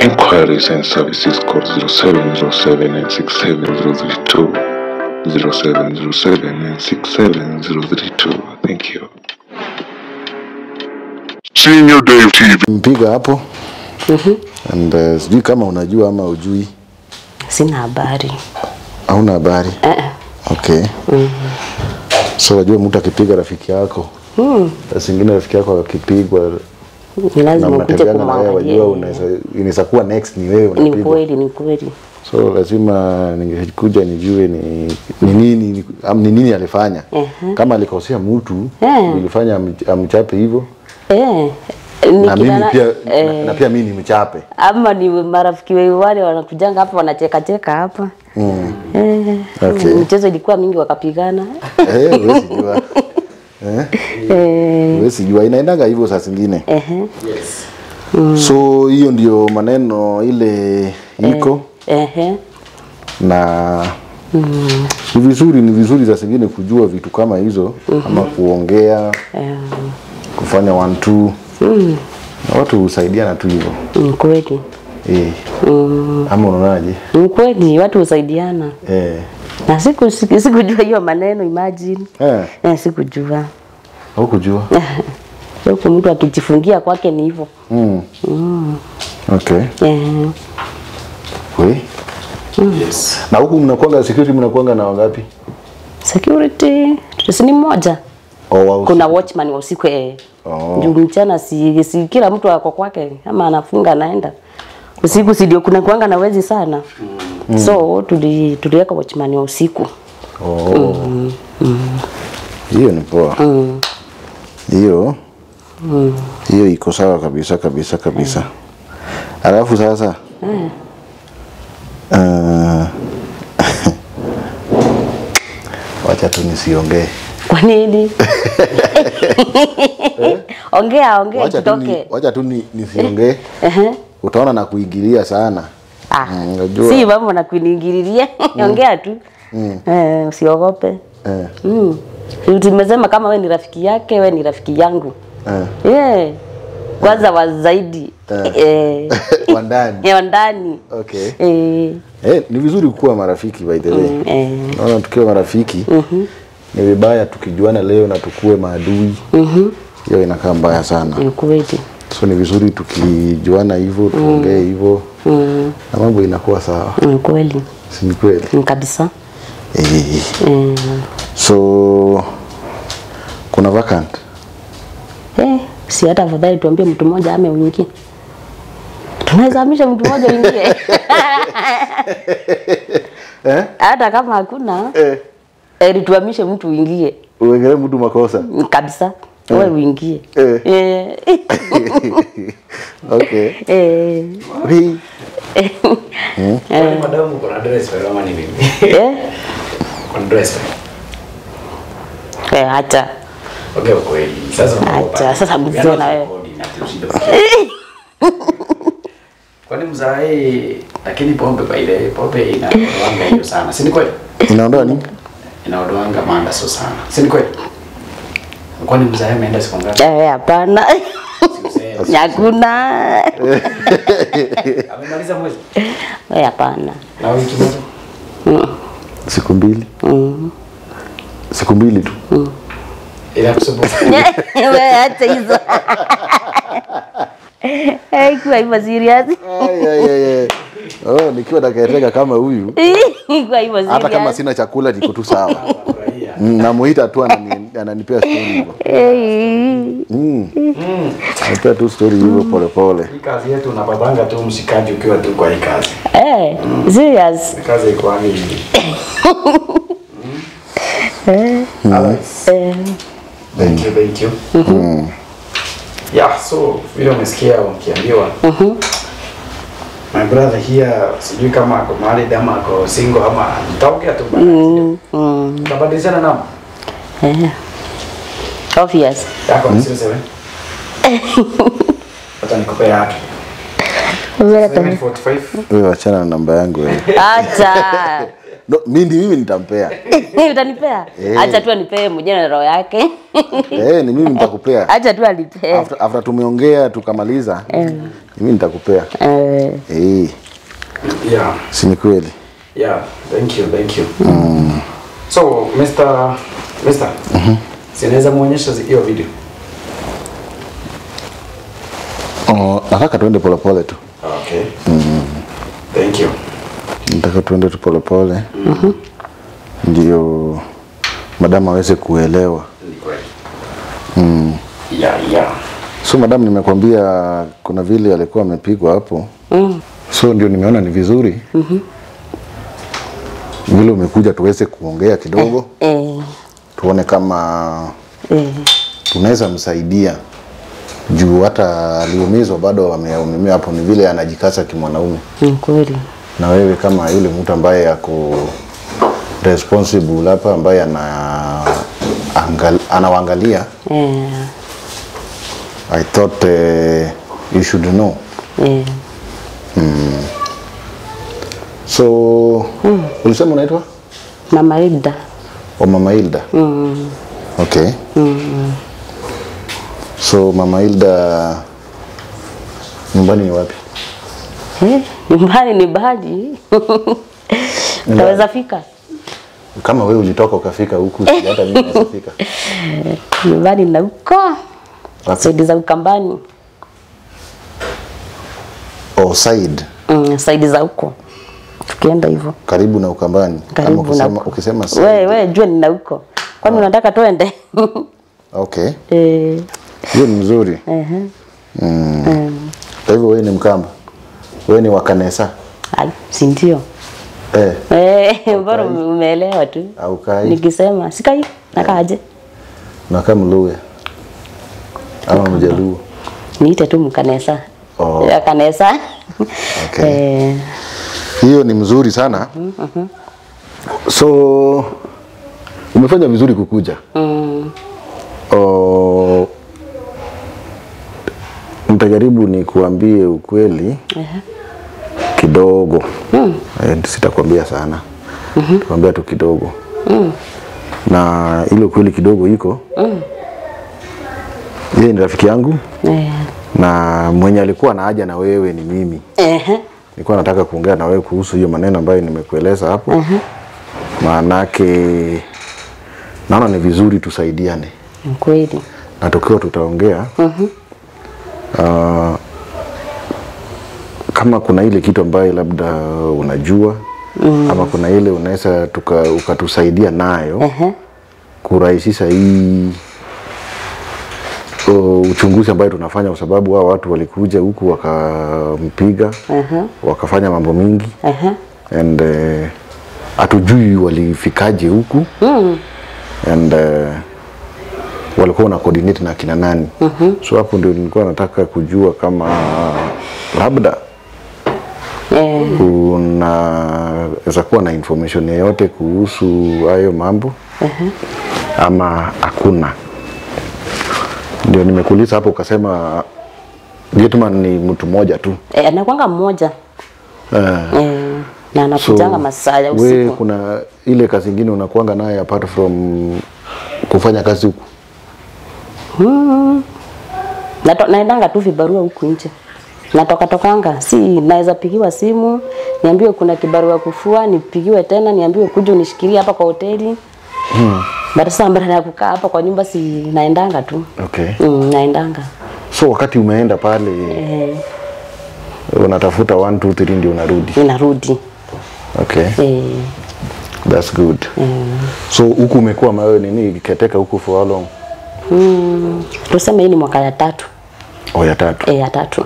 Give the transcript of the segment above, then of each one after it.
Inquiries and services call 0707-967-032. 0707-967-032. Thank you. Senior Dave TV. Mpiga hapo. And sijui kama unajua ama ujui. Sina habari. Hauna habari? Okay. So wajua mtu akipiga rafiki yako. Singine rafiki yako akipigwa ni lazima ukuje kumwangalia. Inaweza kuwa next ni wewe unapigwa. Ni kweli. So lazima ningekuja nijue ni nini alifanya. Kama alikosea mtu, ilifanya amchape hivyo. Na mimi pia na pia mimi nimchape. Ama ni marafiki wale wanakujanga hapa wanacheka hapa. Okay. Mchezo ilikuwa mingi wakapigana. Wewe sijua. Wewe sijua inaendaga hivyo saa zingine. Yes. So hiyo ndio maneno ile iko. Na ni vizuri za zingine kujua vitu kama hizo ama kuongea. Kufanya 1-2. Na watu husaidiana tu hivyo. Kweli. Ama unaonaje? Kweli watu husaidiana. Na sikujua hiyo maneno, imagine. Sikujua. Hukujua? Huko mtu akijifungia kwake ni hivyo. Okay. Yes. Na huku mnakuanga security mnakuanga na wangapi? Security ni mmoja. Kuna watchman wa usiku Juu mchana si kila mtu ako kwake ama anafunga anaenda. Usiku si ndio kuna kuanga na wezi sana. So tuliweka watchman wa usiku. Hiyo ni poa. Hiyo iko sawa kabisa. Alafu sasa wacha tu nisiongee. Kwa nini? Ongea kitoke. Wacha tu nisiongee. Utaona na kuingilia sana. Si mambo na kuingililia. Ongea tu. Usiogope. Tumesema kama wewe ni rafiki yake, wewe ni rafiki yangu. Kwanza wa zaidi. Wandani. Wandani. Okay. Ni vizuri kuwa marafiki by the way. Naona tukiwa marafiki. Ni vibaya tukijuana leo na tukue maadui. Hiyo inakaa mbaya sana. Ni kweli. So ni vizuri tukijuana hivyo, tuongee hivyo. Na mambo inakuwa sawa. Ni kweli. Si ni kweli? Kabisa. So kuna vacant? Si hata afadhali tuambie mtu mmoja ame uingie. Tunaweza hamisha mtu mmoja uingie. Hata kama hakuna tuhamishe mtu uingie. Uwekele mtu makosa? Kabisa. Wewe uingie. Okay. Madam kuna dress kwa kama ni mimi. Kuna dress. Acha. Okay, kweli. Sasa mzee na wewe. Kwani mzae lakini pombe kwa ile pombe inaondoanga hiyo sana. Si ni kweli? Inaondoa nini? Inaondoanga manda so sana. Si ni kweli? Kwani mzae ameenda siku ngapi? Hapana. Hakuna. Amemaliza mwezi? Hapana. Na wiki moja? Siku 2. Siku 2 tu. Ila kusumbua. Wewe acha hizo. Kwa hivyo serious. Nikiwa naketeka kama huyu. Kwa hivyo serious. Hata kama sina chakula niko tu sawa. Namuita tu ananipea story hivyo. Ananipea tu story hivyo pole. Hii kazi yetu unapabanga tu mshikaji ukiwa tu kwa hii kazi. Serious. Kazi iko wapi hivi? Thank you. Yeah, so vile umesikia ukiambiwa. My brother here, sijui kama ako married ama ako single ama nitaongea tu bana. Tabadilishana namba. Obvious. Yako ni 07. Hata nikupe yake. 745. Wewe achana na namba yangu wewe. Acha. No, mimi nitampea. Utanipea? Acha tu anipee mwenyewe na roho yake. Ni mimi nitakupea. Acha tu alipee. After tumeongea tukamaliza, mimi nitakupea. Yeah. Si ni kweli? Yeah, thank you. So, Mr. Sinaweza muonyesha hiyo video? Nataka tuende polepole tu. Okay. Thank you. Nataka tuende tu polepole. Ndio madam aweze kuelewa. Yeah. So madam, nimekwambia kuna vile alikuwa amepigwa hapo. So ndio nimeona ni vizuri. Vile umekuja tuweze kuongea kidogo. Tuone kama tunaweza msaidia. Juu hata aliumizwa bado ameumia hapo, ni vile anajikaza kimwanaume. Kweli. Na wewe kama yule mtu ambaye yako responsible hapa, ambaye anawaangalia. I thought you should know. So ulisema unaitwa Mama Hilda. Mama Hilda. Okay. So Mama Hilda, nyumbani ni wapi? Nyumbani ni mbali. Utaweza fika? Kama wewe ulitoka ukafika huku, hata mimi naweza fika. Nyumbani na huko. Side za Ukambani. Side? Side za huko. Tukienda hivyo. Karibu na Ukambani. Kama ukisema side. Wewe jua ni na huko. Kwani unataka tuende? Okay. Hiyo ni mzuri. Kwa hivyo wewe ni Mkamba? Wewe ni wa kanisa? Si ndio. Bora umeelewa tu. Nikisema sikai nakaaje? Nakaa Mluya. Ama Mjaluo. Niite tu Mkanesa. Ya kanisa. Okay. Hiyo ni mzuri sana. So umefanya vizuri kukuja. Nitajaribu ni kuambie ukweli kidogo. Sitakwambia sana. Nitakwambia tu kidogo. Na ile ukweli kidogo iko. Yeye ni rafiki yangu. Na mwenye alikuwa na haja na wewe ni mimi. Nilikuwa nataka kuongea na wewe kuhusu hiyo maneno ambayo nimekueleza hapo. Maanake naona ni vizuri tusaidiane. Kweli. Na tukiwa tutaongea. Kama kuna ile kitu ambayo labda unajua, ama kuna ile unaweza ukatusaidia nayo kurahisisha hii uchunguzi ambayo tunafanya, kwa sababu hao watu walikuja huku wakampiga, wakafanya mambo mingi, and hatujui walifikaje huku, and walikuwa na coordinate na kina nani. So hapo ndio nilikuwa nataka kujua kama labda unaweza kuwa na information yoyote kuhusu hayo mambo ama hakuna. Ndio nimekuuliza hapo ukasema gentleman ni mtu mmoja tu. Anakuanga mmoja. Na anakujanga masaa ya usiku. Wewe kuna ile kazi nyingine unakuanga naye apart from kufanya kazi huku? Naendanga tu vibarua huku nje. Tokanga. Si naweza pigiwa simu, niambiwe kuna kibarua kufua, nipigiwe tena niambiwe kuja unishikilie hapa kwa hoteli. Baada sasa mbona na kukaa hapa kwa nyumba si naendanga tu. Okay. Naendanga. So wakati umeenda pale unatafuta 1 2 3 ndio unarudi? Unarudi. Okay. That's good. So huku umekuwa wewe nini keteka huku for how long? Tuseme hii ni mwaka ya 3. Ya 3. Ya 3.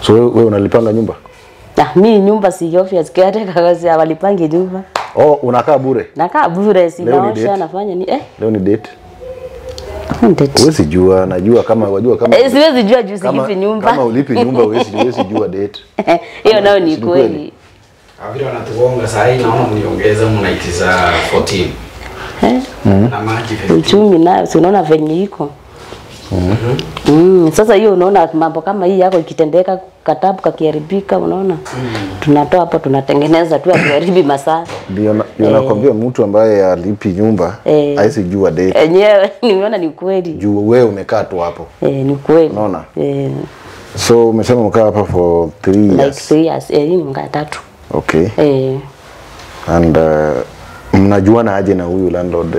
So wewe unalipanga nyumba? Mimi nyumba si obvious keteka kazi walipangi nyumba. Unakaa bure? Nakaa bure, si naosha nafanya ni Leo ni date? Date. Huwezi jua, najua kama wajua kama siwezi jua juu sikipi nyumba. Kama ulipi nyumba huwezi jua date. Hiyo nayo ni kweli. Vile wanatugonga saa hii naona mniongeza mnaitiza 14. Na maji 15. Uchumi nayo si unaona venye iko. Sasa hiyo unaona mambo kama hii yako ikitendeka, katabu kakiharibika, unaona tunatoa hapo tunatengeneza tu haribi masaa. Ndio nakwambia mtu ambaye alipi nyumba haisi jua date. Yenyewe nimeona ni kweli. Juu wewe umekaa tu hapo. Ni kweli. Unaona? So umesema mkaa hapa for 3 years. Like 3 years. Hii mkaa 3. Okay. And mnajuana aje na huyu landlord?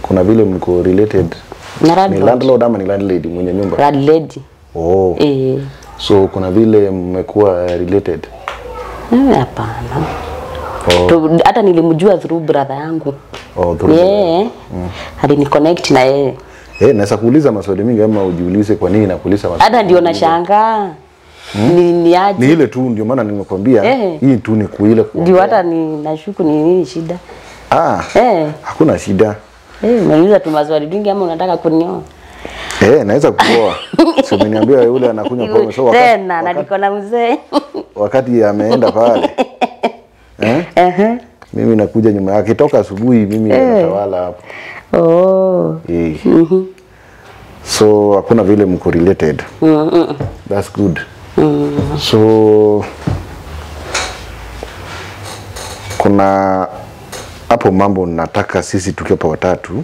Kuna vile mko related? Ni landlord ama ni landlady mwenye nyumba? Landlady. Oh. So kuna vile mmekuwa related? Hapana. Hata nilimjua through brother yangu. Through. Alini connect na yeye. Naweza kuuliza maswali mingi ama ujiulize kwa nini nakuuliza maswali. Hata ndio nashangaa. Ni aje? Ni ile tu ndio maana nimekwambia hii tu ni kuile kwa. Ndio hata nashuku ni nini shida. Hakuna shida. Unauliza tu maswali mingi ama unataka kunioa? Naweza kuoa. So umeniambia yule anakunywa pombe so wakati tena na niko na mzee. Wakati ameenda pale. Mimi nakuja nyuma yake toka asubuhi mimi natawala hapo. So hakuna vile mko related. That's good. So kuna hapo mambo nataka sisi tukiwa watatu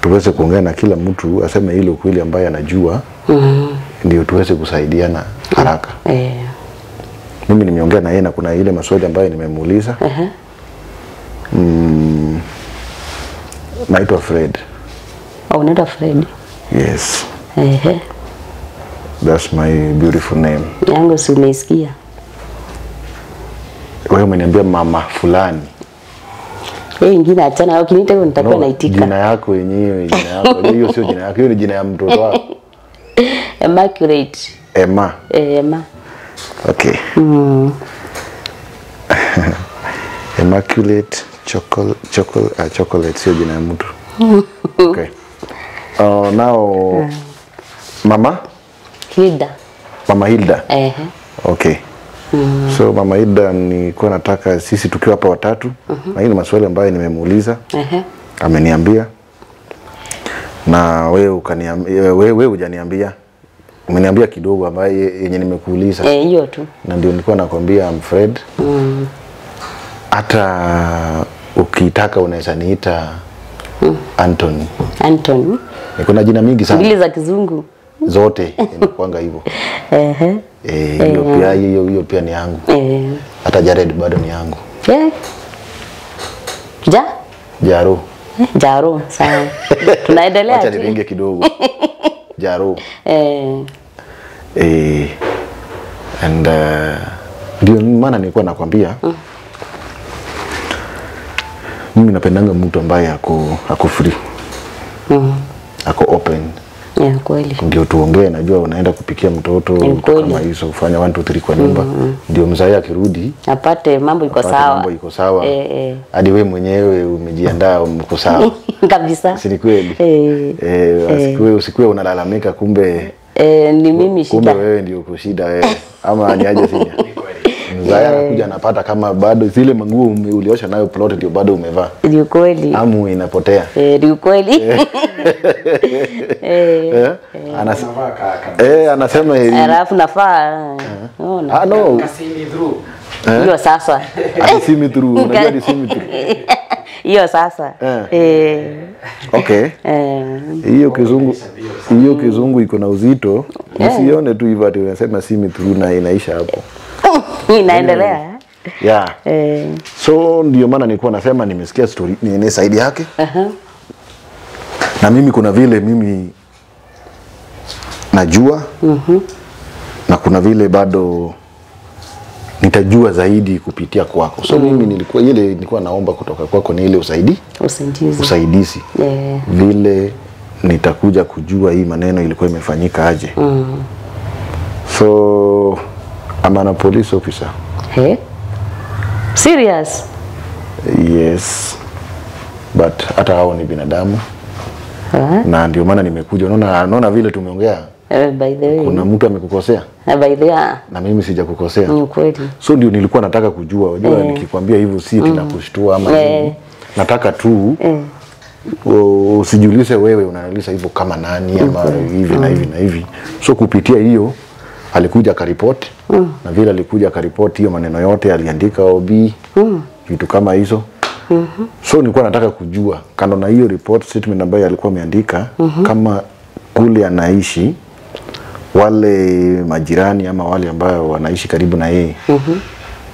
tuweze kuongea na kila mtu aseme hilo kweli ambaye anajua ndio tuweze kusaidiana haraka. Mimi nimeongea na yeye na kuna ile maswali ambayo nimemuuliza. Naitwa Fred. Unaitwa Fred? Yes. That's my beautiful name. Yangu si umesikia? Wewe umeniambia mama fulani. Ingine achana ukiniita hivyo nitakuwa naitika. Jina yako yenyewe, jina yako. Hiyo sio jina yako, hiyo ni jina ya mtoto wako. Immaculate. Emma. Emma. Okay. Immaculate chocolate sio jina ya mtu. Okay. Now Mama Hilda. Mama Hilda. Okay. So Mama Hilda nilikuwa nataka sisi tukiwa hapa watatu na hii ni maswali ambayo nimemuuliza. Ameniambia. Na wewe ukaniambia wewe hujaniambia. Umeniambia kidogo ambaye yenye nimekuuliza. Hiyo tu. Na ndio nilikuwa nakwambia I'm Fred. Hata ukitaka unaweza niita Anthony. Anthony. Kuna jina mingi sana. Mbili za kizungu. Zote inakuanga hivyo. Hiyo pia ni yangu. Hata Jared bado ni yangu. Jaro. Jaro, sawa. Tunaendelea. Acha niringe kidogo. Jaro. And ndio maana nilikuwa nakwambia mimi napendanga mtu ambaye ako free. Ako open. Kweli. Ndio tuongee, najua unaenda kupikia mtoto kama hizo kufanya 1 2 3 kwa nyumba. Ndio mzee akirudi apate mambo iko sawa. Mambo iko sawa. Hadi wewe mwenyewe umejiandaa mko sawa. Kabisa. Si ni kweli? Usikue unalalamika kumbe ni mimi shida. Kumbe wewe ndio uko shida wewe. Ama ni aje sija? Mzee anakuja anapata kama bado zile manguo uliosha nayo plot ndio bado umevaa. Ni kweli. Amu inapotea. Ni kweli. Anasema alafu nafaa. No. Hiyo sasa. See me through. Unajua see me through. Hiyo sasa. Okay. Hiyo kizungu iko na uzito. Usione tu hivyo ati unasema see me through na inaisha hapo. Inaendelea. So ndio maana nilikuwa nasema nimesikia story ni side yake. Na mimi kuna vile mimi najua. Na kuna vile bado nitajua zaidi kupitia kwako. So mimi nilikuwa naomba kutoka kwako ni ile usaidizi. Vile nitakuja kujua hii maneno ilikuwa imefanyika aje. So I'm a police officer. Serious? Yes. But hata hao ni binadamu. Na ndio maana nimekuja. Unaona vile tumeongea? By the way. Kuna mtu amekukosea? By the way. Na mimi sijakukosea. Ni kweli. So ndio nilikuwa nataka kujua. Unajua nikikwambia hivyo si tunakushtua ama nini. Nataka tu usijiulize wewe unauliza hivyo kama nani ama hivi na hivi na hivi. So kupitia hiyo alikuja akaripoti na vile alikuja akaripoti hiyo maneno yote aliandika OB vitu kama hizo. So nilikuwa nataka kujua kando na hiyo report statement ambayo alikuwa ameandika kama kule anaishi wale majirani ama wale ambao wanaishi karibu na yeye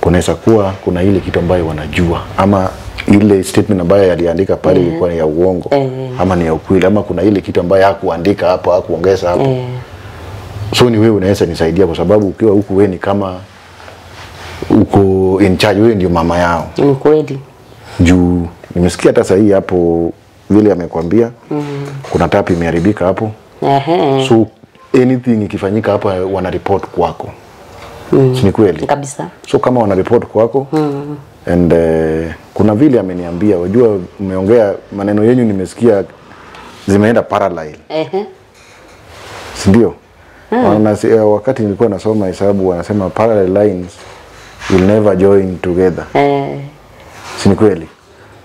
kunaweza kuwa kuna ile kitu ambayo wanajua ama ile statement ambayo aliandika pale ilikuwa ni ya uongo ama ni ya ukweli ama kuna ile kitu ambayo hakuandika hapo hakuongeza hapo. So ni wewe unaweza nisaidia kwa sababu ukiwa huku wewe ni kama uko in charge, wewe ndio mama yao. Ni kweli. Juu nimesikia hata sasa hii hapo vile amekwambia kuna tap imeharibika hapo. So anything ikifanyika hapa wana report kwako. Si kweli? Kabisa. So kama wana report kwako and kuna vile ameniambia wajua umeongea maneno yenu nimesikia zimeenda parallel. Si ndio? Wakati nilikuwa nasoma hesabu wanasema parallel lines will never join together. Si kweli?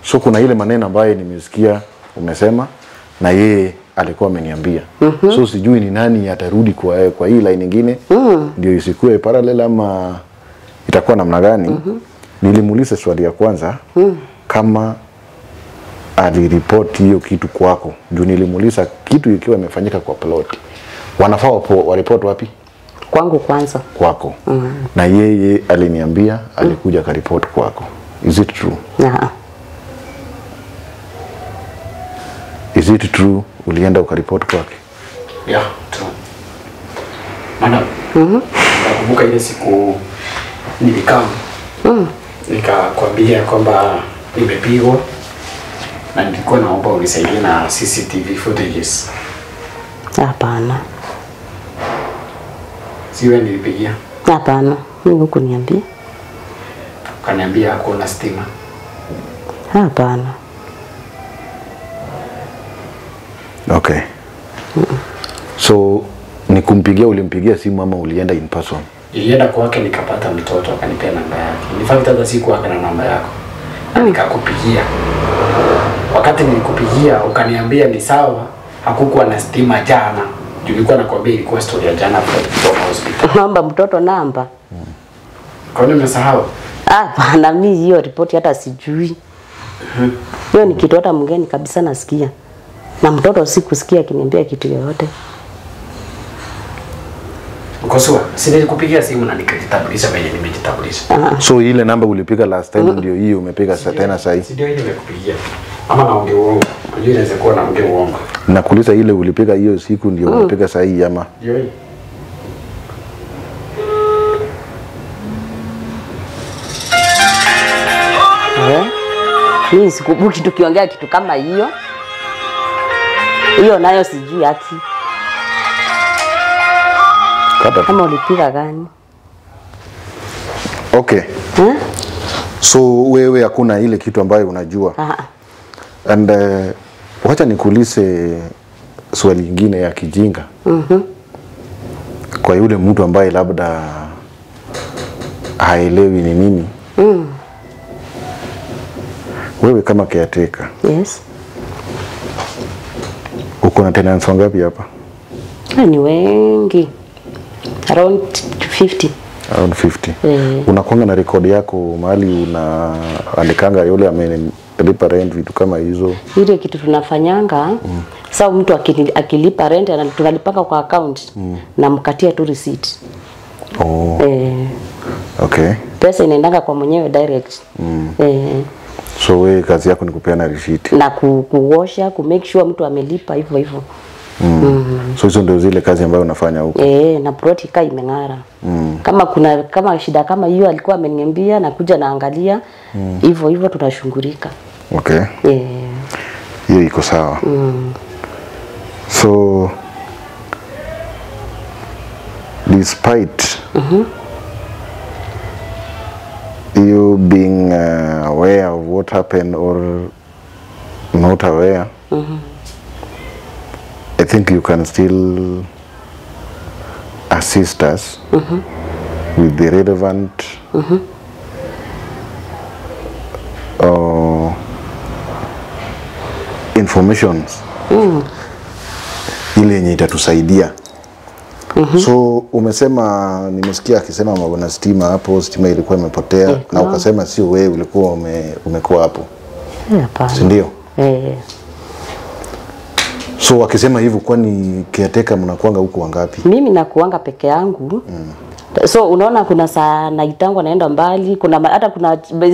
So kuna ile maneno ambayo nimesikia umesema na yeye alikuwa ameniambia. So sijui ni nani atarudi kwa hii line nyingine ndio isikue parallel ama itakuwa namna gani. Nilimuuliza swali ya kwanza kama aliripoti hiyo kitu kwako. Juu nilimuuliza kitu ikiwa imefanyika kwa plot. Wanafaa waripoti wapi? Kwangu kwanza. Kwako. Na yeye aliniambia alikuja karipoti kwako. Is it true? Is it true ulienda ukaripoti kwake? Yeah, true. Madam. Nakumbuka ile siku nilikaa. Nikakwambia kwamba nimepigwa na nilikuwa naomba unisaidie na CCTV footages. Hapana. Si wewe nilipigia? Hapana, mimi hukuniambia. Kaniambia hakuna stima. Hapana. Okay. So nikumpigia ulimpigia simu ama ulienda in person? Nilienda kwake nikapata mtoto akanipea namba yake. Nilifuata hata siku akana namba yako. Na nikakupigia. Wakati nilikupigia ukaniambia ni sawa, hakukuwa na stima jana. Nilikuwa nakwambia ilikuwa story ya jana kutoka hospitali. Namba mtoto namba. Kwa nini umesahau? Hapana, mimi hiyo ripoti hata sijui. Hiyo ni kitu hata mgeni kabisa nasikia. Na mtoto sikusikia akiniambia kitu yoyote. Ukosua, nilikupigia simu na nikajitambulisha venye nimejitambulisha. So ile namba ulipiga last time ndio hiyo umepiga tena sasa hivi? Ndio ile nimekupigia. Ama naongea uongo. Unajua inaweza kuwa naongea uongo. Nakuuliza ile ulipiga hiyo siku ndio umepiga sasa hivi ama? Ndio hii. Mimi sikubuki tukiongea kitu kama hiyo. Hiyo nayo sijui haki. Kama ulipiga gani? Okay. So wewe hakuna ile kitu ambayo unajua? And wacha nikuulize swali lingine ya kijinga. Kwa yule mtu ambaye labda haelewi ni nini. Wewe kama caretaker. Yes. Uko na tenants wangapi hapa? Ni wengi. Around 50. Around 50. Unakuanga na record yako mahali unaandikanga yule amelipa rent vitu kama hizo? Ile kitu tunafanyanga, sawa mtu akilipa rent na tunalipaka kwa account na mkatia tu receipt. Okay. Pesa inaendanga kwa mwenyewe direct. So wewe kazi yako ni kupeana receipt na kuosha, ku make sure mtu amelipa hivyo hivyo. So hizo ndio zile kazi ambayo unafanya huko? Na plot ika imeng'ara. Kama shida kama hiyo alikuwa ameniambia na kuja naangalia hivyo hivyo tunashungurika. Okay. Hiyo iko sawa. So despite you being aware of what happened or not aware, I think you can still assist us with the relevant information ile yenye itatusaidia. So umesema, nimesikia akisema mambo na stima hapo, stima ilikuwa imepotea na ukasema sio wewe ulikuwa umekuwa hapo. Hapana. Si ndio? So wakisema hivyo, kwani caretaker mnakuanga huko wangapi? Mimi nakuanga peke yangu. So unaona kuna saa naitangwa naenda mbali, kuna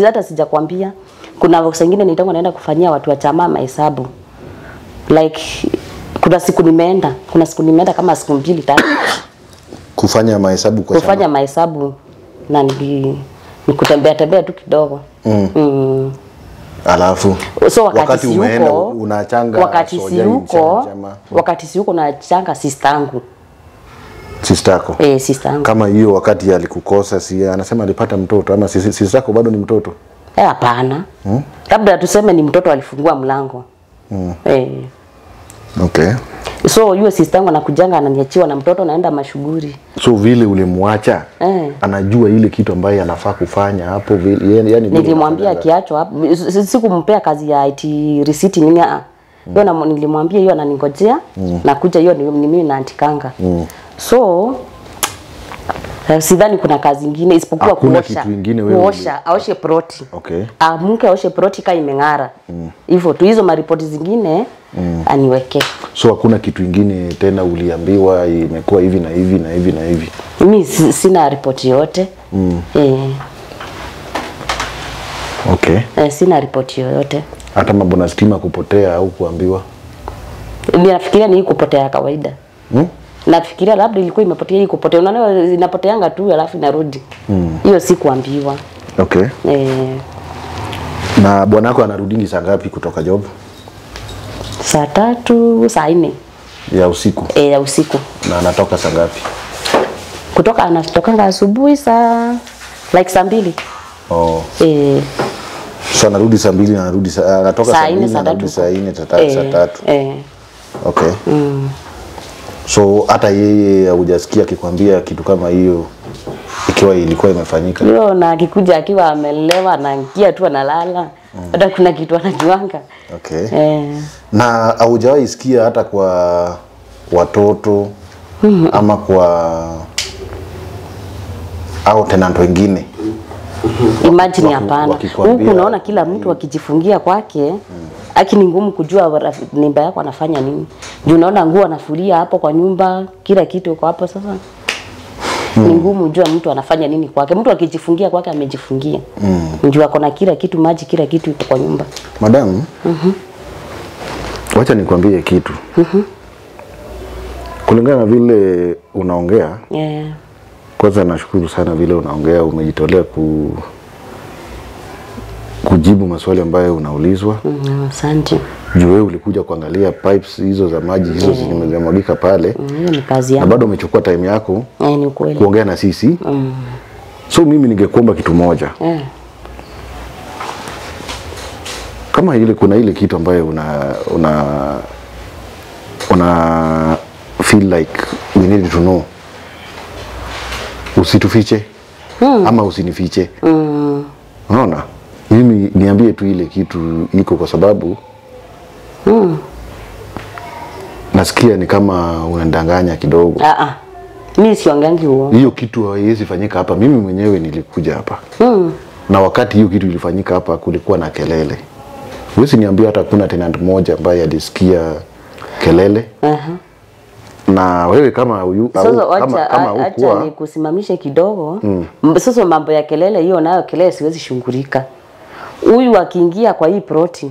hata sijakwambia. Kuna wengine naitangwa naenda kufanyia watu wa chama mahesabu. Like kuna siku nimeenda kama siku 2 3 kufanya mahesabu kwa chama. Kufanya mahesabu na nikutembea tu kidogo. Alafu so wakati umeenda unachanga wakati si huko nachanga sistangu. Sistako? Sistangu. Kama hiyo wakati alikukosa, si anasema alipata mtoto ama sistako bado ni mtoto? Hapana. Labda tuseme ni mtoto alifungua mlango. Okay. So yule sistangu anakujanga ananiachiwa na mtoto naenda mashughuli. So vile ulimwacha anajua ile kitu ambayo anafaa kufanya hapo vile, yani nilimwambia kiacho hapo, sikumpea kazi ya IT receipt nini hiyo nilimwambia hiyo ananingojea na kuja hiyo ni mimi na antikanga. So sidhani kuna kazi nyingine isipokuwa kuosha aoshe proti. Okay. Mke aoshe proti kama imeng'ara. Hivyo tu, hizo maripoti zingine aniweke. So hakuna kitu kingine tena uliambiwa imekuwa hivi na hivi na hivi na hivi? Mimi sina ripoti yote. Okay. Sina ripoti yoyote. Hata mambo na stima kupotea au kuambiwa? Mimi nafikiria ni kupotea ya kawaida. Nafikiria labda ilikuwa imepotea hii kupotea. Unaona inapoteanga tu alafu inarudi. Hiyo si kuambiwa. Okay. Na bwanako anarudingi saa ngapi kutoka job? Saa 3, saa 4 ya usiku. Ya usiku. Na anatoka saa ngapi? Anatoka asubuhi saa saa 2. So anarudi saa 2 na anatoka saa 4 na anarudi saa 4 saa 3. Okay. So hata yeye hujasikia akikwambia kitu kama hiyo ikiwa ilikuwa imefanyika? Hiyo na akikuja akiwa amelewa anaingia tu analala. Hata kuna kitu anajuanga. Okay. Na haujawahi sikia hata kwa watoto ama kwa au tenant wengine? Imagine hapana. Huku unaona kila mtu akijifungia kwake. Aki ni ngumu kujua nyumba yako anafanya nini. Juu unaona nguo anafulia hapo kwa nyumba, kila kitu uko hapo sasa. Ni ngumu kujua mtu anafanya nini kwake. Mtu akijifungia kwake amejifungia. Juu ako na kila kitu, maji kila kitu iko kwa nyumba. Madam. Wacha nikwambie kitu. Kulingana na vile unaongea. Kwanza nashukuru sana vile unaongea, umejitolea kujibu maswali ambayo unaulizwa. Asante. Juu wewe ulikuja kuangalia pipes hizo za maji hizo zimemwagika pale. Ni kazi yangu. Na bado umechukua time yako ni kweli kuongea na sisi. So mimi ningekuomba kitu moja. Kama ile kuna ile kitu ambayo una feel like we need to know, usitufiche ama usinifiche. Unaona? Mimi niambie tu ile kitu iko, kwa sababu nasikia ni kama unandanganya kidogo. Mimi siongangi huo. Hiyo kitu haiwezi fanyika hapa. Mimi mwenyewe nilikuja hapa. Na wakati hiyo kitu ilifanyika hapa kulikuwa na kelele. Wewe niambia hata kuna tenant mmoja ambaye alisikia kelele. Na wewe kama huyu acha nikusimamishe kidogo. Sasa mambo ya kelele hiyo nayo kelele siwezi shungurika. Huyu akiingia kwa hii proti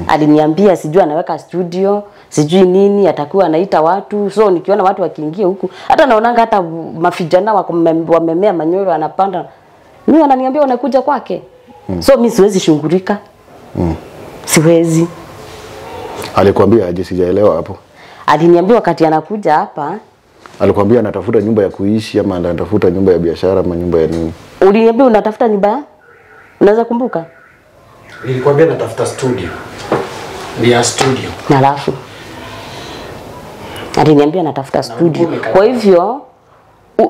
aliniambia sijui anaweka studio, sijui nini, atakuwa anaita watu. So nikiona watu wakiingia huku, hata naonanga hata mafijana wamemea manyoro anapanda. Mimi ananiambia wanakuja kwake. So mimi siwezi shungurika. Siwezi. Alikwambia aje? Sijaelewa hapo. Aliniambia wakati anakuja hapa. Alikwambia anatafuta nyumba ya kuishi ama anatafuta nyumba ya biashara ama nyumba ya nini? Uliniambia unatafuta nyumba? Unaweza kumbuka? Nilikwambia natafuta studio. Ni ya studio. Na alafu aliniambia natafuta studio. Kwa hivyo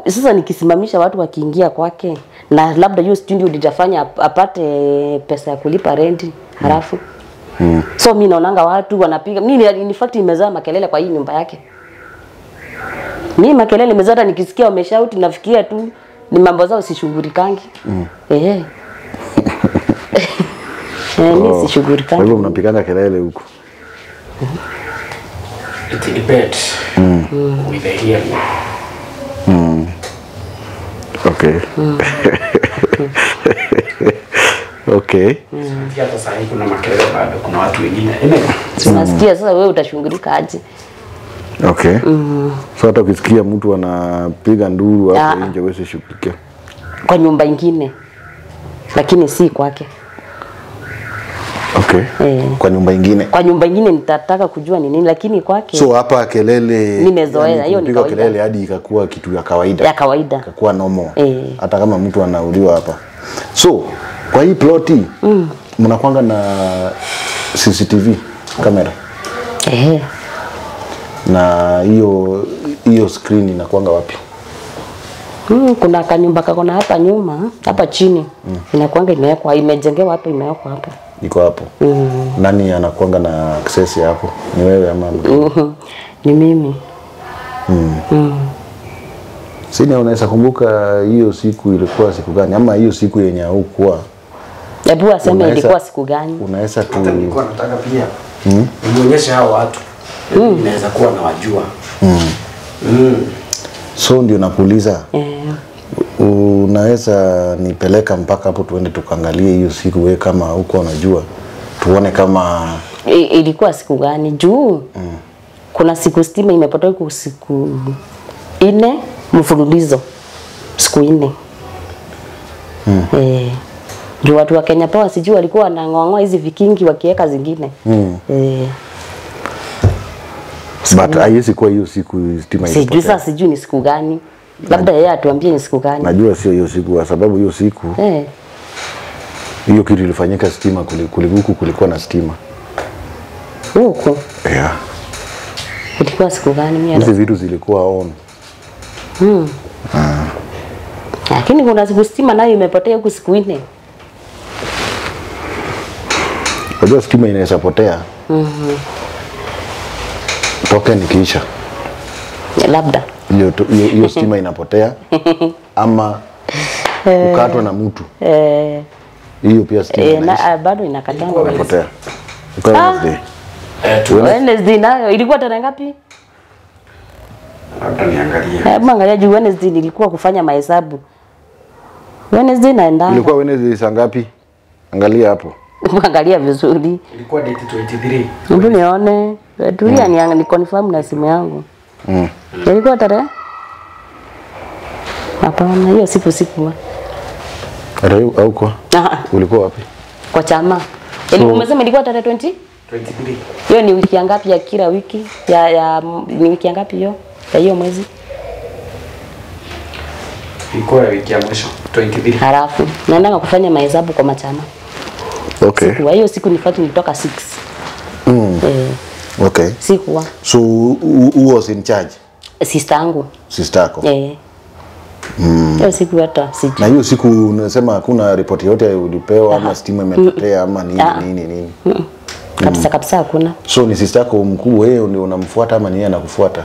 sasa nikisimamisha watu wakiingia kwake na labda hiyo studio litafanya apate pesa ya kulipa rent, halafu So mimi naonanga watu wanapiga, mimi in fact nimezaa makelele kwa hii nyumba yake. Mimi makelele nimezaa, nikisikia wameshauti nafikiria tu ni mambo zao, sishughulikangi. Mimi sishughulikangi. Kwa hivyo mnapigana kelele huko? It depends with the hearing. Okay. Okay. Hata sasa hivi kuna makelele bado, kuna watu wengine. Tunasikia sasa, wewe utashughulika aje? Okay. So hata ukisikia mtu anapiga nduru hapo nje, wewe usishughulikie. Kwa nyumba nyingine, lakini si kwake. Okay. Kwa nyumba nyingine. Kwa nyumba nyingine nitataka kujua ni nini, lakini kwake. So hapa kelele nimezoea, hiyo ni kawaida. Kelele hadi ikakuwa kitu ya kawaida. Ya kawaida. Ikakuwa normal. Hata kama mtu anauliwa hapa. So kwa hii ploti mnakuanga na CCTV kamera? Na hiyo screen inakuanga wapi? Kuna kanyumba kakona hapa nyuma, hapa chini. Inakuanga imewekwa, imejengewa hapa, imewekwa hapa. Iko hapo. Nani anakuanga na access hapo? Ni wewe ama ni mimi. Sina, unaweza kumbuka hiyo siku ilikuwa siku gani, ama hiyo siku yenye haukuwa? Hebu aseme ilikuwa siku gani? Unaweza tu. Nilikuwa nataka pia nionyeshe hao watu. Inaweza kuwa na wajua. So ndio nakuuliza. Unaweza nipeleka mpaka hapo tuende tukaangalie hiyo siku, wewe kama huko unajua, tuone kama ilikuwa siku gani juu. Kuna siku stima imepotea kwa siku 4 mfululizo, siku 4. Ndio watu wa Kenya Power sijui walikuwa wanang'oa hizi vikingi wakiweka zingine. But haiwezi kuwa hiyo siku stima imepotea. Sijui sasa, sijui ni siku gani. Labda yeye atuambie ni siku gani. Najua sio hiyo siku, kwa sababu hiyo siku hiyo kitu ilifanyika, stima kulikuwa na stima huko. Ilikuwa siku gani mimi? Hizi vitu zilikuwa on. Lakini kuna siku stima nayo imepotea huko siku 4. Unajua stima inaweza potea. Token ikiisha. Labda. Hiyo stima inapotea ama ukatwa na mtu. Hiyo pia stima inaisha. Bado inakataa inapotea. Wednesday nayo ilikuwa tarehe ngapi? Labda niangalie. Angalia juu Wednesday nilikuwa kufanya mahesabu. Wednesday naenda. Ilikuwa Wednesday saa ngapi? Angalia hapo. Angalia vizuri. Ilikuwa date 23. Hebu nione. Tulia ni confirm na simu yangu. Ilikuwa tarehe? Hapana, hiyo siku. Au kwa? Ulikuwa wapi? Kwa chama. Umesema ilikuwa tarehe 23? Hiyo ni wiki ngapi ya kila wiki? Ni wiki ngapi hiyo? Ya hiyo mwezi? Ilikuwa wiki ya mwisho 23. Halafu naenda kufanya mahesabu kwa machama. Okay. Siku hiyo siku nifuati nilitoka 6. Okay. Siku. So who was in charge? Sister yangu. Sister yako? Hiyo siku hata sijui. Na hiyo siku unasema hakuna ripoti yote ulipewa ama stima imepotea ama nini? Kabisa hakuna. So ni sister yako mkubwa, wewe ndio unamfuata ama ni yeye anakufuata?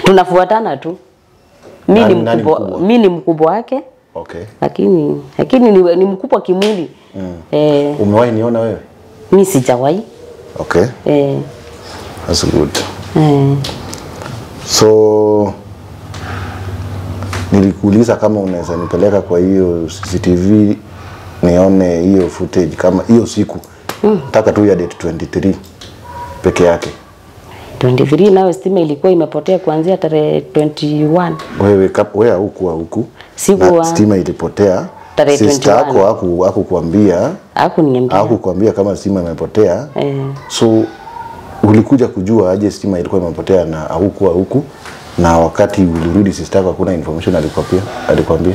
Tunafuatana tu. Mimi ni mkubwa wake. Okay. Lakini ni mkubwa kimwili. Umewahi niona wewe? Mimi sijawahi. Okay. That's good. So nilikuuliza kama unaweza nipeleka kwa hiyo CCTV nione hiyo footage kama hiyo siku. Nataka tu ya date 23 peke yake. 23 nayo stima ilikuwa imepotea kuanzia tarehe 21. Wewe huku? Sikuwa. Stima ilipotea. Sister yako hakukuambia? Hakuniambia. Hakukuambia kama stima imepotea. So ulikuja kujua aje stima ilikuwa imepotea na hakukuwa huku, na wakati ulirudi sister yako hakuna information alikwambia?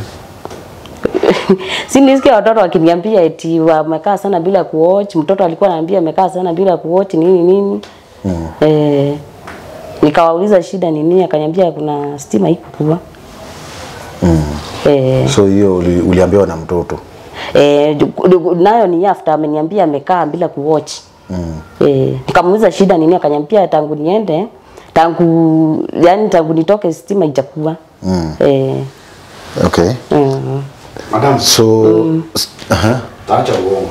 Si nisikia watoto wakiniambia eti wamekaa sana bila kuwatch. Mtoto alikuwa ananiambia amekaa sana bila kuwatch nini. Nikawauliza shida ni nini, akaniambia kuna stima iko kubwa. So hiyo uliambiwa na mtoto? Nayo ni after ameniambia amekaa bila kuwatch. Nikamuuliza shida nini, akaniambia tangu niende, tangu nitoke stima ijakuwa. Okay. Madam, so taacha uongo.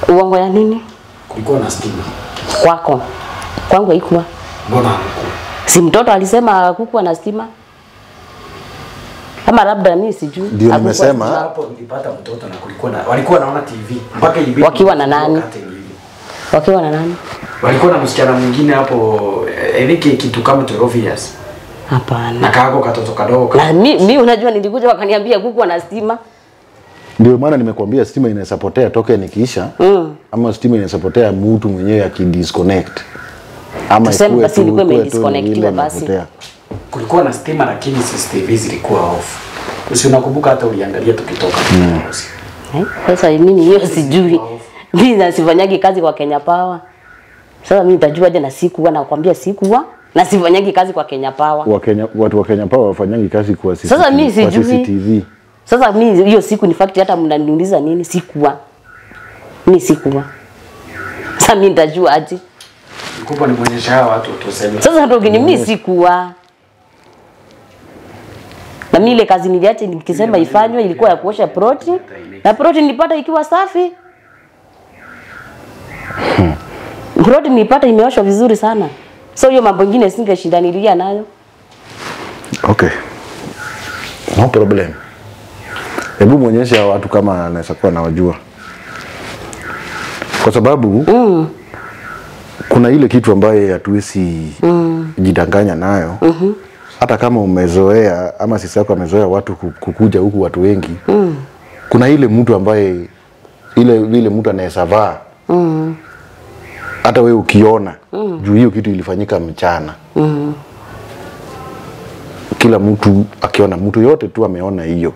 Uongo ya nini? Kulikuwa na stima. Kwako. Kwangu haikuwa. Mbona hakukuwa? Si mtoto alisema kukuwa na stima? Kama labda mimi sijui. Ndio nimesema hapo nilipata mtoto na kulikuwa na walikuwa naona TV mpaka ilibidi wakiwa na nani? Wakiwa na nani? Walikuwa na msichana mwingine hapo kitu kama 12 years. Hapana. Na kako katoto kadogo. Na mimi unajua nilikuja wakaniambia kukuwa na stima. Ndio maana nimekuambia stima inaweza potea toke nikiisha. Ama stima inaweza potea mtu mwenyewe akidisconnect. Ama tuseme basi ilikuwa imedisconnectiwa basi. Kulikuwa na stima lakini CCTV zilikuwa off. Unakumbuka hata uliangalia tukitoka. Sasa mimi hiyo sijui. Mimi nasifanyagi kazi kwa Kenya Power. Sasa mimi nitajua je na sikuwa nakwambia sikuwa na sifanyagi kazi kwa Kenya Power. Watu wa Kenya Power wafanyagi kazi kwa CCTV. Sasa mimi sijui. CCTV. Sasa mimi hiyo siku ni fact hata mnaniuliza nini sikuwa. Mimi sikuwa. Sasa mimi nitajua aje. Nikupa nimuonyesha hawa watu tuseme. Sasa ndio mimi sikuwa. Na mimi ile kazi niliacha nikisema ifanywe ilikuwa ya kuosha proti. Na proti nilipata ikiwa safi. Proti nilipata imeoshwa vizuri sana. So hiyo mambo mengine singeshindanilia nayo. Okay. No problem. Hebu muonyeshe watu kama anaweza kuwa anawajua. Kwa sababu kuna ile kitu ambaye hatuwezi jidanganya nayo. Hata kama umezoea ama sisi yako amezoea watu kukuja huku watu wengi. Kuna ile mtu ambaye ile mtu anaweza vaa. Hata wewe ukiona juu hiyo kitu ilifanyika mchana. Kila mtu akiona, mtu yote tu ameona hiyo.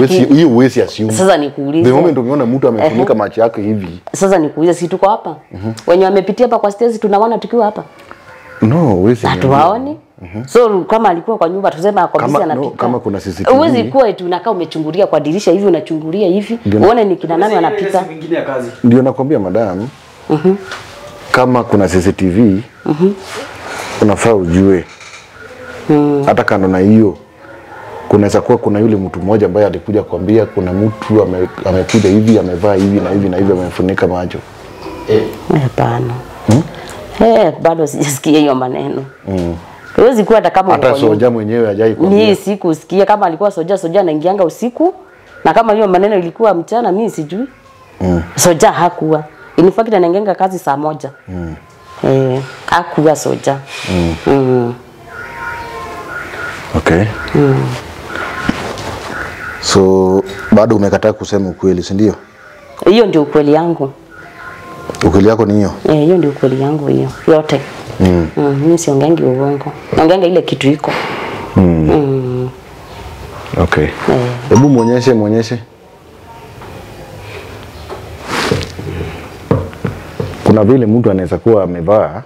Hiyo uwezi assume. Sasa nikuulize. The moment umeona mtu amefunika macho yake hivi. Sasa nikuulize, si tuko hapa? Wenye wamepitia hapa kwa stage tunaona tukiwa hapa? No, uwezi. Hatuwaoni? So kama alikuwa kwa nyumba tuseme kwa bisi anapika. Kama kuna CCTV. Uwezi kuwa eti unakaa umechungulia kwa dirisha hivi unachungulia hivi. Uone ni kina nani wanapita. Ndio nakwambia madam. Kama kuna CCTV, unafaa ujue. Hata kando na hiyo, kunaweza kuwa kuna yule mtu mmoja ambaye alikuja kuambia kuna mtu amekuja hivi, amevaa hivi na hivi na hivi, amefunika macho. Hapana. Bado sijasikia hiyo maneno. Huwezi kuwa hata kama hata soja mwenyewe hajai kuambia. Mimi sikusikia kama alikuwa soja anaingianga usiku, na kama hiyo maneno ilikuwa mchana mimi sijui. Soja hakuwa. In fact anaingia kazi saa 1. Hakuwa soja. Okay. So bado umekataa kusema ukweli, si ndio? Hiyo ndio ukweli yangu. Ukweli yako ni hiyo? Hiyo ndio ukweli yangu hiyo. Yote. Mimi siongeangi uongo. Naongeanga ile kitu iko. Okay. Hebu muonyeshe. Kuna vile mtu anaweza kuwa amevaa.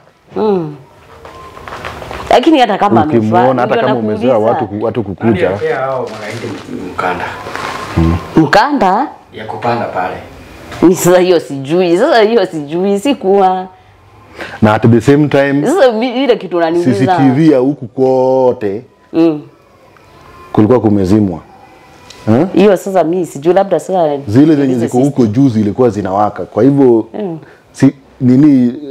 Lakini hata kama amevaa, hata kama umezoea watu kukuja. Mkanda ya kupanda pale. Sasa hiyo sijui. Sikuwa. Na at the same time sasa ile kitu unaniuliza. CCTV ya huku kote. Kulikuwa kumezimwa. Hiyo sasa mimi sijui, labda sasa zile zenye ziko huko juu zilikuwa zinawaka. Kwa hivyo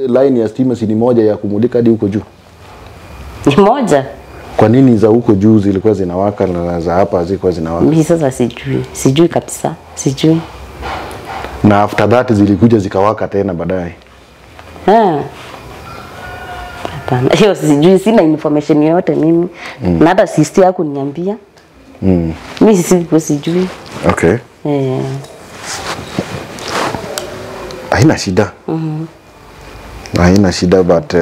line ya stima si ni moja ya kumulika hadi huko juu? Ni moja. Kwa nini za huko juu zilikuwa zinawaka na za hapa zilikuwa zinawaka? Mimi sasa sijui kabisa. Sijui. Na after that zilikuja zikawaka tena baadaye. Hapana. Hiyo sijui, sina information yoyote mimi. Na hata sister yako niambia. Mimi sijui. Okay. Haina shida. Haina shida, but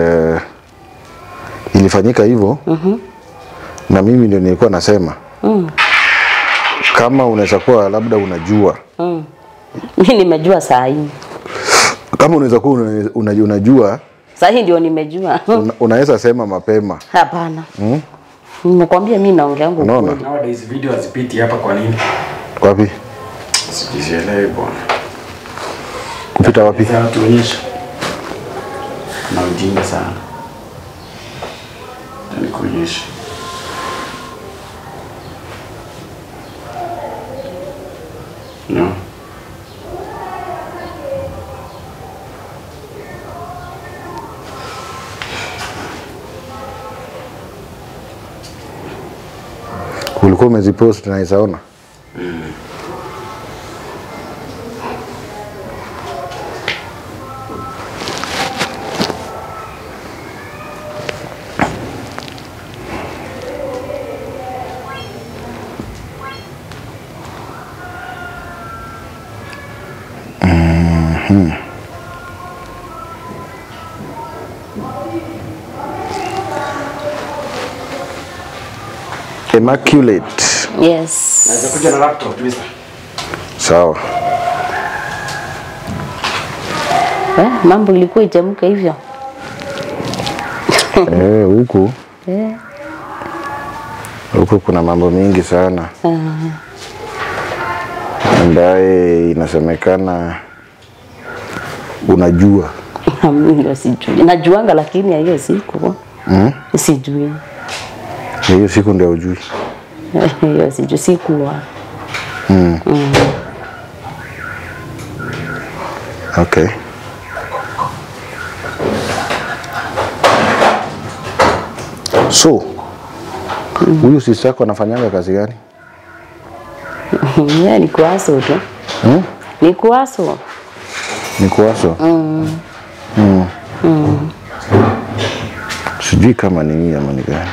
ilifanyika hivyo. Na mimi ndio nilikuwa nasema. Kama unaweza kuwa labda unajua. Mimi nimejua saa hii. Kama unaweza kuwa unajua. Saa hii ndio nimejua. Unaweza sema mapema. Hapana. Nimekwambia mimi naongea yangu. Nowadays video hazipiti hapa kwa nini? Wapi? Sijielewi bwana. Pita wapi? Tuonyesha. Na ujinga sana. Nikuonyesha. No. Ulikuwa umezipost na isaona? Immaculate. Yes. Naweza kuja na laptop please. Sawa. Mambo ilikuwa itamka hivyo. Huku. Huku kuna mambo mingi sana. Ambaye inasemekana unajua. Mimi sijui. Najuanga lakini hiyo siku. Sijui. Hiyo siku ndio ujui. Hiyo sijui sikuwa. Okay. So, huyu sister yako anafanyanga kazi gani? Yeah, ni kuaso tu. Ni kuaso. Ni kuaso? Sijui kama ni hii ama ni gani.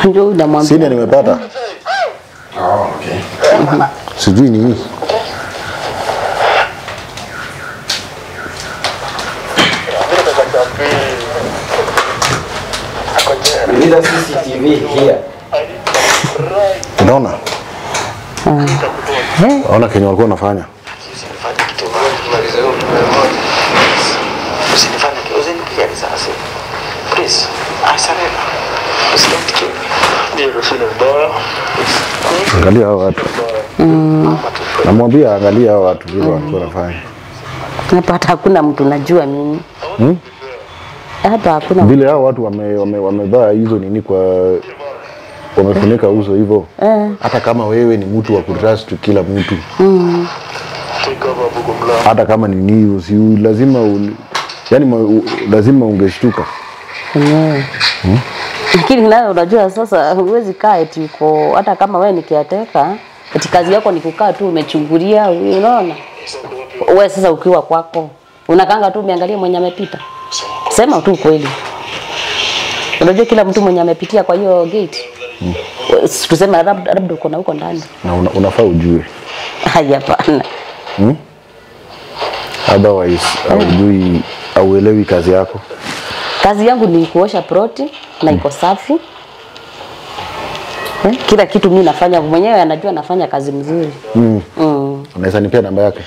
Ndio unamwambia. Sina nimepata. Okay. Sijui ni hii. We need a CCTV here. Unaona? Unaona kenye walikuwa wanafanya. Please, I surrender. Please don't kill me. Angalia hao watu. Namwambia angalia hao watu vile walikuwa wanafanya. Hapa hakuna mtu najua mimi. Hapa hakuna. Vile hao watu wamevaa hizo nini kwa wamefunika uso hivyo. Hata kama wewe ni mtu wa kutrust kila mtu. Hata kama ni nini si lazima lazima ungeshtuka. Lakini nayo unajua sasa huwezi kaa eti uko hata kama wewe ni kiateka eti kazi yako ni kukaa tu umechungulia unaona. Wewe sasa ukiwa kwako unakanga tu umeangalia mwenye amepita. Sema tu kweli. Unajua kila mtu mwenye amepitia kwa hiyo gate. Tuseme labda uko na huko ndani. Na unafaa ujue. Hapana. Otherwise hujui auelewi kazi yako. Kazi yangu ni kuosha ploti na iko safi. Kila kitu mimi nafanya mwenyewe anajua nafanya kazi mzuri. Unaweza nipea namba yake?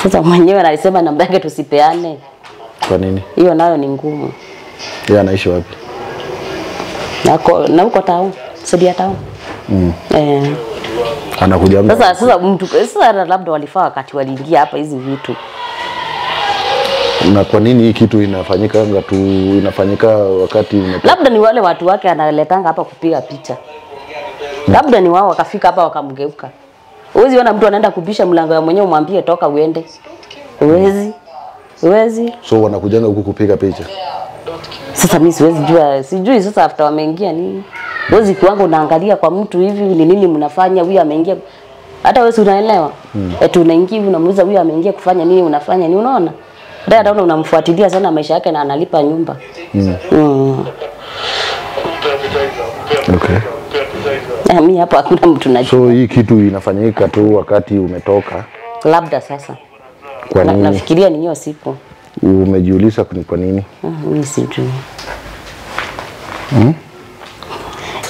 Sasa mwenyewe alisema namba yake tusipeane. Kwa nini? Hiyo nayo ni ngumu. Yeye anaishi wapi? Na huko town, Sadia town. Anakuja mtu. Sasa mtu sasa labda walifaa wakati waliingia hapa hizi vitu. Na kwa nini hii kitu inafanyika wakati umetoka? Labda ni wale watu wake analetanga hapa kupiga picha. Labda ni wao wakafika hapa wakamgeuka. Uwezi ona mtu anaenda kubisha mlango ya mwenyewe umwambie toka uende. Uwezi. So wanakujanga huku kupiga picha. Sasa mimi sijui sasa after wameingia nini. Uwezi kiwango unaangalia kwa mtu hivi ni nini mnafanya huyu ameingia. Hata wewe unaelewa. Eti unaingia hivi unamuuliza huyu ameingia kufanya nini unafanya nini unaona? Dada unamfuatilia sana maisha yake na analipa nyumba. Okay. Mimi hapa hakuna mtu najua. So hii kitu inafanyika tu wakati umetoka. Labda sasa. Kwa nini? Nafikiria ni hiyo siku. Umejiuliza kwa nini? Mimi sijui.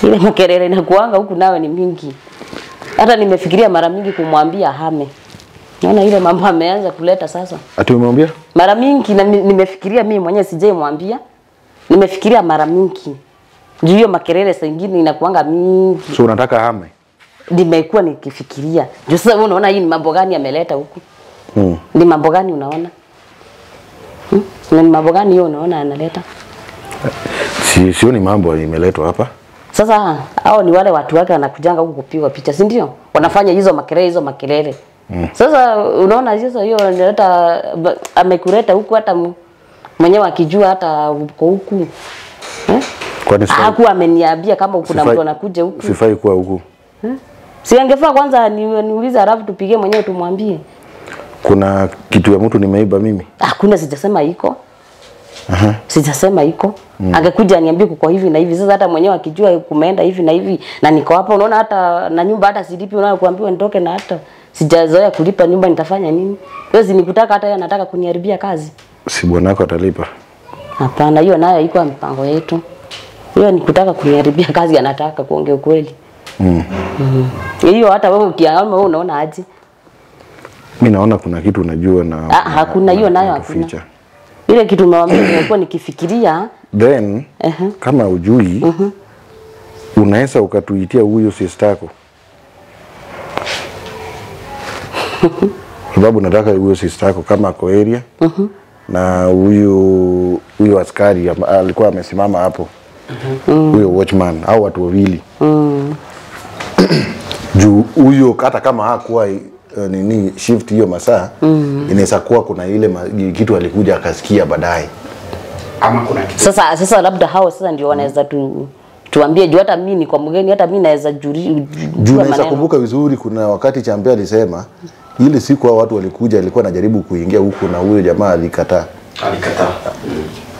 Ile makelele inakuanga huku nawe ni mingi. Hata nimefikiria mara mingi kumwambia hame. Naona ile mambo ameanza kuleta sasa. Ati umemwambia? Mara mingi na nimefikiria mimi mwenyewe sijai mwambia. Nimefikiria mara mingi. Juu hiyo makelele saa ingine inakuanga mingi. So unataka hame? Nimekuwa nikifikiria. Juu sasa unaona hii ni mambo gani ameleta huku? Ni mambo gani unaona? Ni mambo gani hiyo unaona analeta? Sioni mambo imeletwa hapa. Sasa hao ni wale watu wake wanakujanga huku kupigwa picha, si ndio? Wanafanya hizo makelele. Sasa unaona sasa hiyo analeta amekuleta huku hata mwenyewe akijua hata uko huku. Kwani hakuwa ameniambia kama kuna mtu anakuja huku. Sifai kuwa huku. Si angefaa kwanza niulize alafu tupige mwenyewe tumwambie. Kuna kitu ya mtu nimeiba mimi? Hakuna, sijasema iko. Sijasema iko. Angekuja aniambie kuko hivi na hivi. Sasa hata mwenyewe akijua kumeenda hivi na hivi na niko hapa, unaona hata na nyumba hata silipi, unaona kuambiwa nitoke na hata sijazoea kulipa nyumba, nitafanya nini? Wewe nikutaka hata yeye anataka kuniharibia kazi. Si bwanako atalipa? Hapana, hiyo nayo iko mpango yetu. Hiyo ni kutaka kuniharibia kazi, anataka kuongea ukweli. Hiyo hata wewe ukiangalia wewe unaona aje? Mimi naona kuna kitu unajua na hakuna, hiyo nayo hakuna. Ile kitu nimewambia nimekuwa nikifikiria. Then kama ujui unaweza ukatuitia huyo sister yako. Sababu nataka huyo sister yako kama ako area na huyo askari alikuwa amesimama hapo. Huyo watchman au watu wawili. Juu huyo hata kama hakuwa nini shift hiyo masaa inaweza kuwa kuna ile kitu alikuja akasikia baadaye. Ama kuna kitu. Sasa labda hao sasa ndio wanaweza tuambie juu hata mimi ni kwa mgeni, hata mimi naweza juu naweza kumbuka vizuri kuna wakati Chambe alisema ile siku hao watu walikuja alikuwa anajaribu kuingia huko na huyo jamaa alikataa.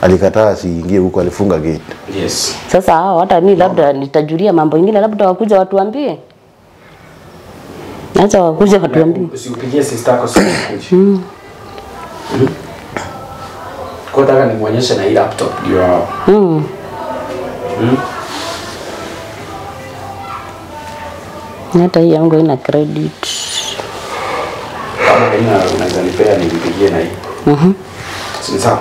Alikataa asiingie huko, alifunga gate. Yes. Sasa hao hata mimi labda nitajulia mambo mengine, labda wakuja watuambie. Acha wakuja watuambie. Usiupigie sister yako simu kuja. Kwa nataka nimuonyeshe na hii laptop ndio hapo. Hata hii yangu ina credit. Kama unaweza nipea nipigie na hii. Si sawa?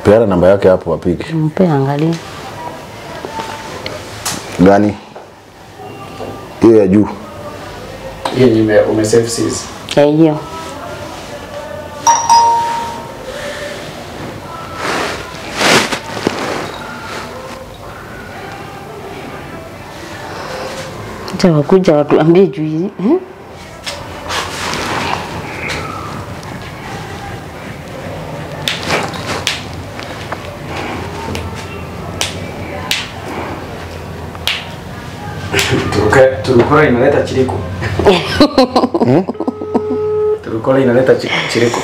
Peana namba yake hapo wapige. Mpe angalia. Gani? Hiyo ya juu. Hiyo umesave sis. Hiyo. Acha wakuja watuambie juu hii. Turukora inaleta chiriku. Turukora inaleta chiriku.